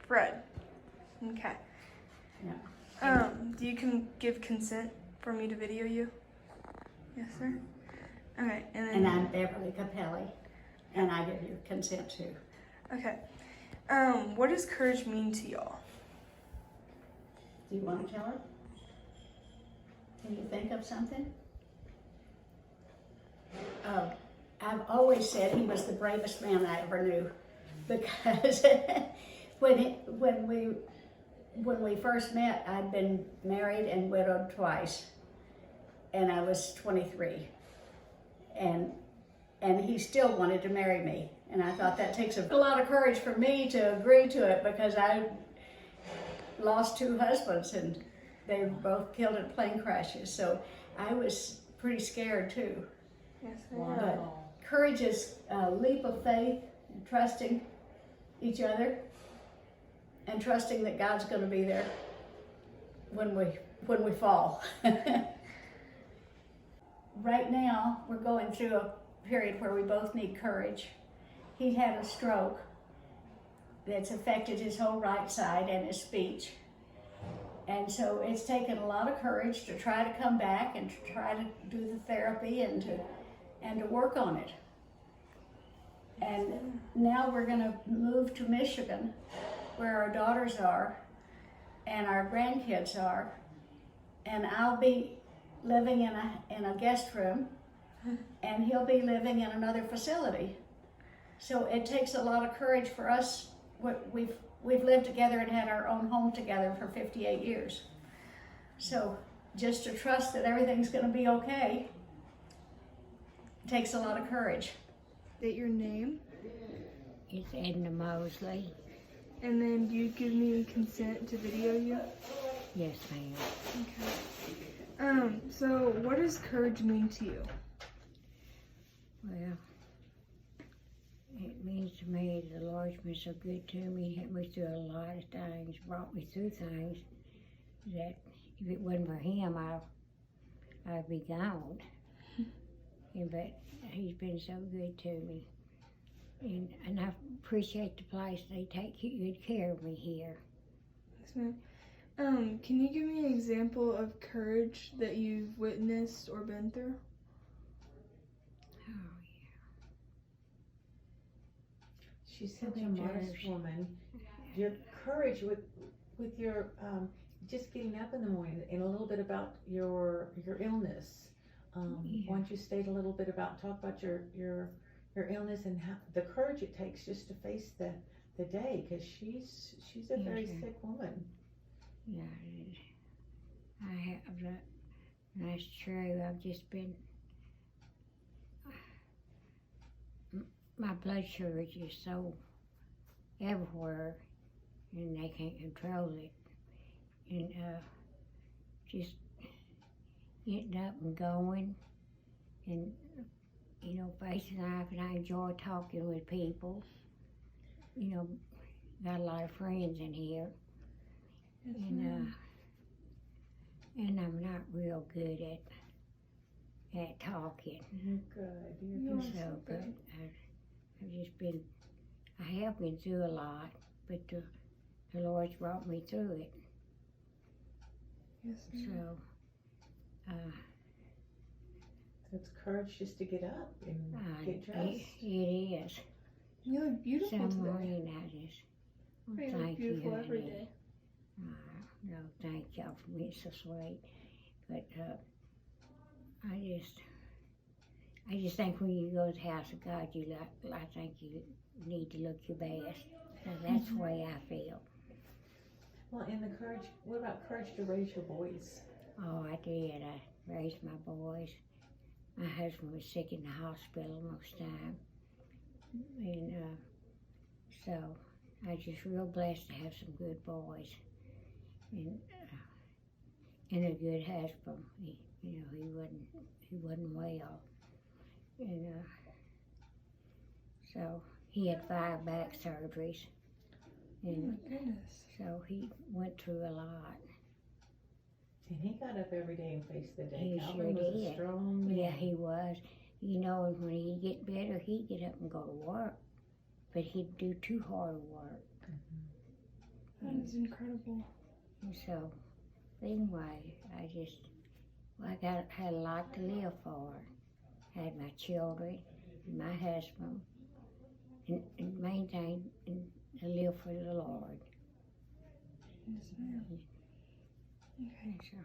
Fred. Okay. Yeah. Do you give consent for me to video you? Yes, sir. Okay, and then. And I'm Beverly Capelli, and I give you consent too. Okay. What does courage mean to y'all? Do you want to tell her? Can you think of something? Oh, I've always said he was the bravest man I ever knew, because when we first met, I'd been married and widowed twice, and I was 23, and he still wanted to marry me, and I thought that takes a lot of courage for me to agree to it, because I lost 2 husbands and they were both killed in plane crashes, so I was pretty scared too. Yes, sir. But courage is a leap of faith, and trusting each other, and trusting that God's going to be there when we fall. Right now, we're going through a period where we both need courage. He had a stroke that's affected his whole right side and his speech. And so it's taken a lot of courage to try to come back and to try to do the therapy and to work on it. And now we're going to move to Michigan, where our daughters are and our grandkids are, and I'll be living in a guest room, and he'll be living in another facility. So it takes a lot of courage for us. We've lived together and had our own home together for 58 years. So just to trust that everything's going to be okay takes a lot of courage. State your name, It's Edna Mosley. and then do you give me consent to video you? Yes, ma'am. Okay. So what does courage mean to you? Well, it means to me the Lord's been so good to me, helped me through a lot of things, brought me through things that if it wasn't for Him, I'd be gone. But He's been so good to me. And I appreciate the place. They take good care of me here. Yes, ma'am. Can you give me an example of courage that you've witnessed or been through? Oh, She's such a modest woman. Your courage with your just getting up in the morning, and a little bit about your illness. Yeah. Why don't you state a little bit talk about your illness and how the courage it takes just to face the day, because she's a very Yes, sick woman. yeah. I have that. That's true. I've just been. My blood sugar is just so everywhere, and they can't control it. And just getting up and going, and facing life. And I enjoy talking with people. Got a lot of friends in here, Yes, and ma'am. and I'm not real good at talking. You're good. You You're are good. So, so but good. I've just been, I have been through a lot, but the Lord's brought me through it. Yes, ma'am. So, So it's courage just to get up and get dressed. it is. You look beautiful Some today. morning I just, well, You look thank you, beautiful every honey. day. No, thank y'all for being so sweet. But I just think when you go to the house of God, I think you need to look your best. So that's the way I feel. Well, and the courage. What about courage to raise your boys? Oh, I did. I raised my boys. My husband was sick in the hospital most time. And so I was just real blessed to have some good boys. And a good husband. He wasn't well. And so he had 5 back surgeries. Oh And my goodness. so he went through a lot. And he got up every day and faced the day. He Calvin sure was a did. strong man. Yeah, he was. And when he'd get better, he'd get up and go to work. But he'd do too hard work. That's incredible. And so, anyway, had a lot to live for. Had my children, and my husband, and maintain and live for the Lord. Yes, ma'am. Okay. So,